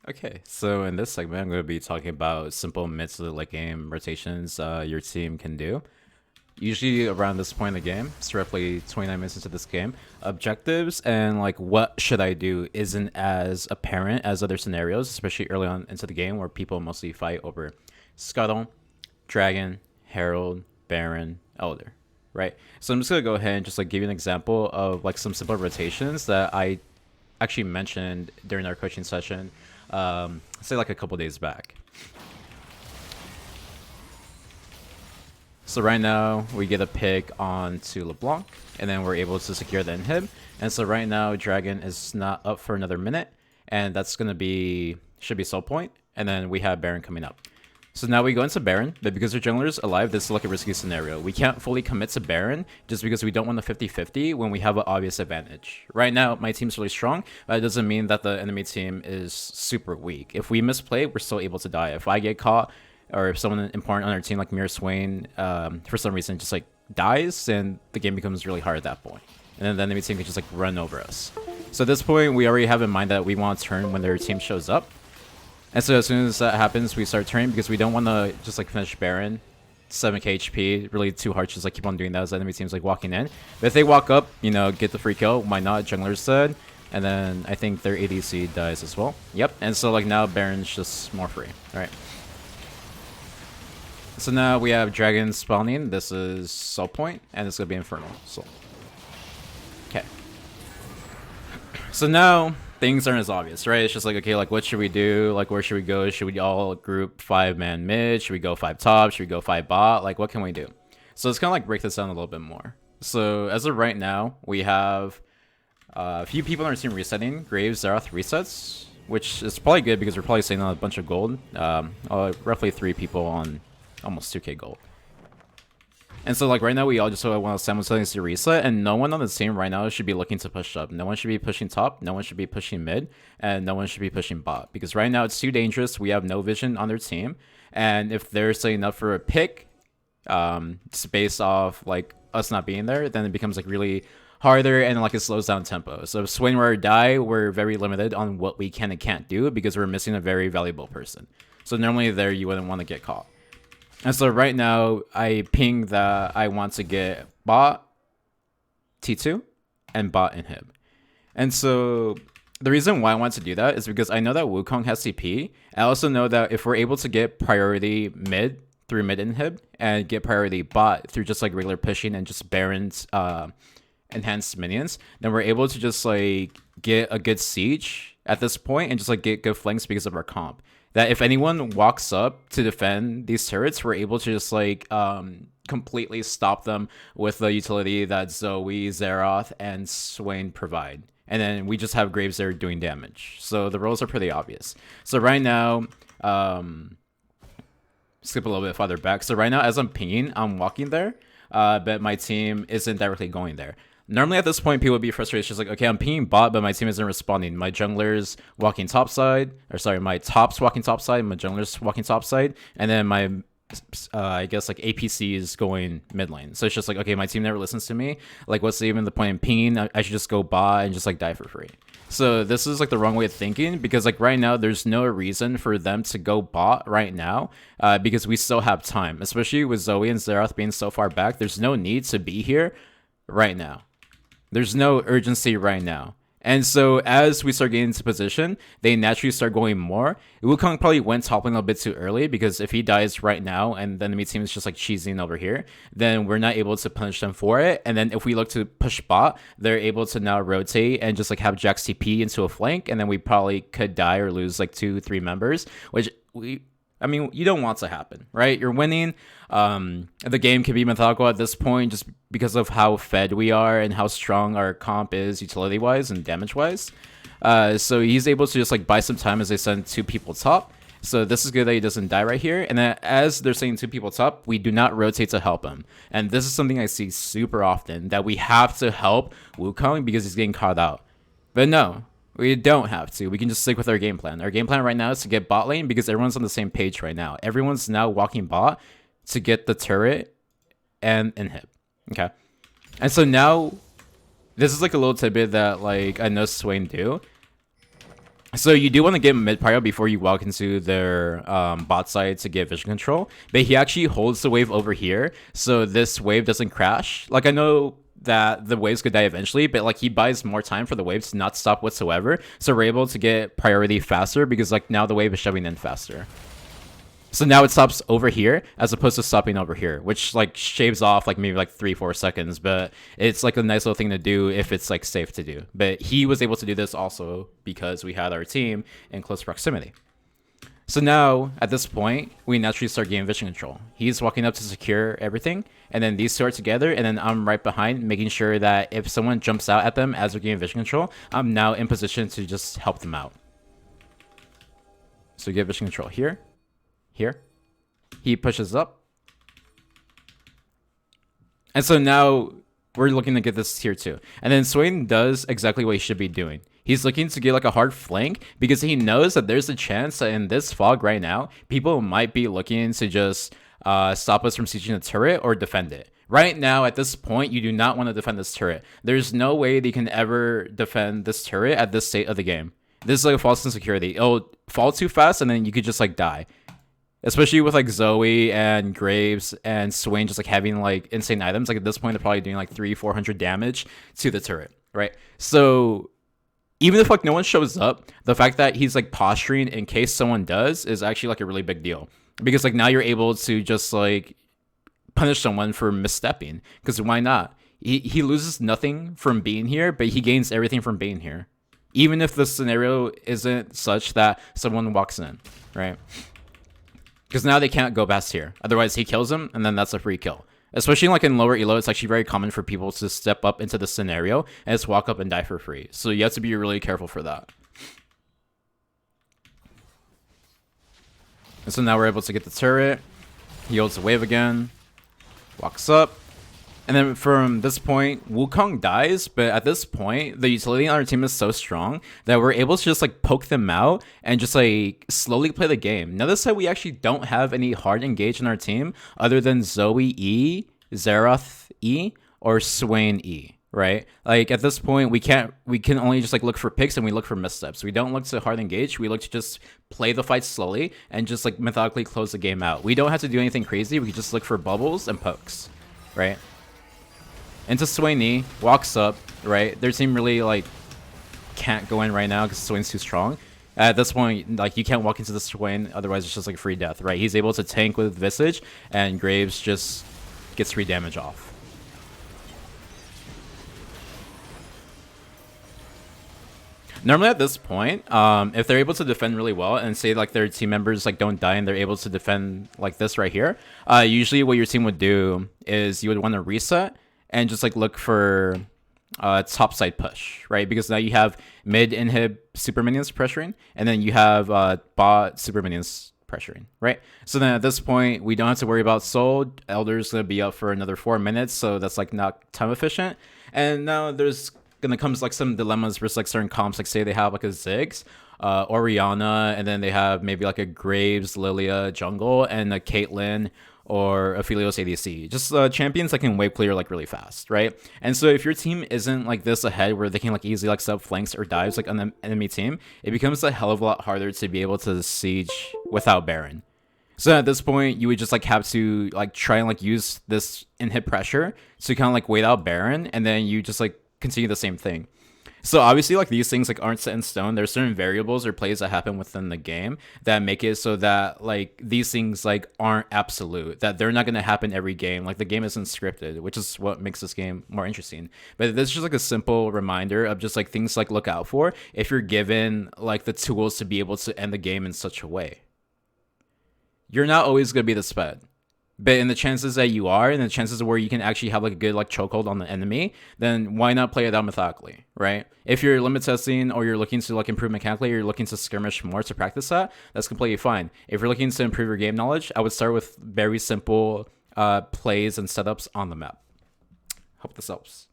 Okay, so in this segment, I'm going to be talking about simple mid to late game rotations your team can do. Usually around this point in the game, it's roughly 29 minutes into this game, objectives and like what should I do isn't as apparent as other scenarios, especially early on into the game where people mostly fight over Scuttle, Dragon, Herald, Baron, Elder, right? So I'm just gonna go ahead and just like give you an example of like some simple rotations that I actually mentioned during our coaching session, say like a couple days back. So right now we get a pick onto LeBlanc, and then we're able to secure the inhib. And so right now Dragon is not up for another minute, and that's gonna be should be soul point, and then we have Baron coming up. So now we go into Baron, but because our jungler's alive, this is like a risky scenario. We can't fully commit to Baron just because we don't want the 50-50 when we have an obvious advantage. Right now, my team's really strong, but it doesn't mean that the enemy team is super weak. If we misplay, we're still able to die. If I get caught, or if someone important on our team like Mir Swain, for some reason just like dies, then the game becomes really hard at that point. And then the enemy team can just like run over us. So at this point, we already have in mind that we want to turn when their team shows up. And so as soon as that happens, we start turning because we don't want to just like finish Baron. 7k HP, really too hard to just like keep on doing that as the enemy team's like walking in. But if they walk up, you know, get the free kill, why not? Jungler's dead. And then I think their ADC dies as well. Yep, and so like now Baron's just more free. Alright. So now we have Dragon spawning. This is Soul Point, and it's gonna be Infernal Soul. Okay. So now things aren't as obvious, right? It's just like, okay, like what should we do? Like where should we go? Should we all group 5-man mid? Should we go 5 top? Should we go 5 bot? Like what can we do? So let's kind of like break this down a little bit more. So as of right now, we have a few people on our team resetting. Graves, Zeroth resets, which is probably good because we're probably saving on a bunch of gold. Roughly 3 people on almost 2k gold. And so like right now we all just want to simultaneously reset, and no one on the team right now should be looking to push up. No one should be pushing top, no one should be pushing mid, and no one should be pushing bot. Because right now it's too dangerous. We have no vision on their team. And if they're setting up for a pick, just based off like us not being there, then it becomes like really harder and like it slows down tempo. So if Swain were to die, we're very limited on what we can and can't do because we're missing a very valuable person. So normally there you wouldn't want to get caught. And so right now, I ping that I want to get bot T2 and bot inhib. And so the reason why I want to do that is because I know that Wukong has CP. I also know that if we're able to get priority mid through mid inhib and get priority bot through just like regular pushing and just Baron's enhanced minions, then we're able to just like get a good siege at this point and just like get good flanks because of our comp. That if anyone walks up to defend these turrets, we're able to just like completely stop them with the utility that Zoe, Zeroth, and Swain provide. And then we just have Graves there doing damage. So the roles are pretty obvious. So right now, skip a little bit farther back. So right now, as I'm pinging, I'm walking there, but my team isn't directly going there. Normally at this point, people would be frustrated. It's just like, okay, I'm pinging bot, but my team isn't responding. My jungler's walking topside, or sorry, my top's walking topside, my jungler's walking topside, and then my, I guess like APC is going mid lane. So it's just like, okay, my team never listens to me. Like, what's even the point in pinging? I should just go bot and just like die for free. So this is like the wrong way of thinking because like right now, there's no reason for them to go bot right now because we still have time, especially with Zoe and Zeroth being so far back. There's no need to be here right now. There's no urgency right now. And so as we start getting into position, they naturally start going more. Wukong probably went toppling a bit too early because if he dies right now and the enemy team is just like cheesing over here, then we're not able to punish them for it. And then if we look to push bot, they're able to now rotate and just like have Jax TP into a flank. And then we probably could die or lose like 2-3 members, which I mean, you don't want to happen, right? You're winning. The game can be methodical at this point just because of how fed we are and how strong our comp is utility-wise and damage-wise. So he's able to just like buy some time as they send 2 people top. So this is good that he doesn't die right here. And then as they're sending 2 people top, we do not rotate to help him. And this is something I see super often, that we have to help Wukong because he's getting caught out. But no. We don't have to. We can just stick with our game plan. Our game plan right now is to get bot lane because everyone's on the same page right now. Everyone's now walking bot to get the turret and inhib. Okay. And so now, this is like a little tidbit that like I know Swain do. So you do want to get mid prio before you walk into their bot side to get vision control, but he actually holds the wave over here, so this wave doesn't crash. Like, I know that the waves could die eventually, but like he buys more time for the waves to not stop whatsoever, so we're able to get priority faster because like now the wave is shoving in faster. So now it stops over here as opposed to stopping over here, which like shaves off like maybe like 3-4 seconds, but it's like a nice little thing to do if it's like safe to do. But he was able to do this also because we had our team in close proximity. So now at this point, we naturally start getting vision control. He's walking up to secure everything, and then these two are together, and then I'm right behind making sure that if someone jumps out at them as they're getting vision control, I'm now in position to just help them out. So get vision control here. Here, he pushes up, and so now we're looking to get this tier 2, and then Swain does exactly what he should be doing. He's looking to get like a hard flank because he knows that there's a chance that in this fog right now people might be looking to just stop us from sieging the turret or defend it. Right now, at this point, you do not want to defend this turret. There's no way they can ever defend this turret at this state of the game. This is like a false insecurity. It'll fall too fast, and then you could just like die. Especially with like Zoe and Graves and Swain just like having like insane items. Like at this point, they're probably doing like 300-400 damage to the turret, right? So even if like no one shows up, the fact that he's like posturing in case someone does is actually like a really big deal. Because like now you're able to just like punish someone for misstepping. Because why not? He loses nothing from being here, but he gains everything from being here. Even if the scenario isn't such that someone walks in, right? Because now they can't go past here. Otherwise, he kills him, and then that's a free kill. Especially like in lower elo, it's actually very common for people to step up into the scenario and just walk up and die for free. So you have to be really careful for that. And so now we're able to get the turret. He holds the wave again. Walks up. And then from this point, Wukong dies, but at this point, the utility on our team is so strong that we're able to just like poke them out and just like slowly play the game. Now this side, we actually don't have any hard engage in our team other than Zoe E, Xerath E, or Swain E, right? Like at this point, we can only just like look for picks and we look for missteps. We don't look to hard engage. We look to just play the fight slowly and just like methodically close the game out. We don't have to do anything crazy. We can just look for bubbles and pokes, right? Into Swain, walks up, right? Their team really like can't go in right now because Swain's too strong. At this point, like you can't walk into the Swain, otherwise it's just like free death, right? He's able to tank with Visage, and Graves just gets 3 damage off. Normally at this point, if they're able to defend really well and say like their team members like don't die and they're able to defend like this right here, usually what your team would do is you would want to reset and just like look for top side push, right? Because now you have mid inhib super minions pressuring, and then you have bot super minions pressuring, right? So then at this point, we don't have to worry about soul. Elder's gonna be up for another 4 minutes, so that's like not time efficient. And now there's gonna come like some dilemmas versus like certain comps, like say they have like a Ziggs, Orianna, and then they have maybe like a Graves, Lilia jungle, and a Caitlyn or a Philios ADC. Just champions that can wave clear like really fast, right? And so if your team isn't like this ahead where they can like easily like set up flanks or dives like on the enemy team, it becomes a hell of a lot harder to be able to siege without Baron. So at this point, you would just like have to like try and like use this in-hit pressure to kind of like wait out Baron, and then you just like continue the same thing. So obviously like these things like aren't set in stone. There's certain variables or plays that happen within the game that make it so that like these things like aren't absolute, that they're not going to happen every game. Like the game isn't scripted, which is what makes this game more interesting. But this is just like a simple reminder of just like things like look out for if you're given like the tools to be able to end the game in such a way. You're not always going to be the sped. But in the chances that you are, and the chances where you can actually have like a good like chokehold on the enemy, then why not play it out methodically, right? If you're limit testing or you're looking to like improve mechanically, or you're looking to skirmish more to practice that, that's completely fine. If you're looking to improve your game knowledge, I would start with very simple plays and setups on the map. Hope this helps.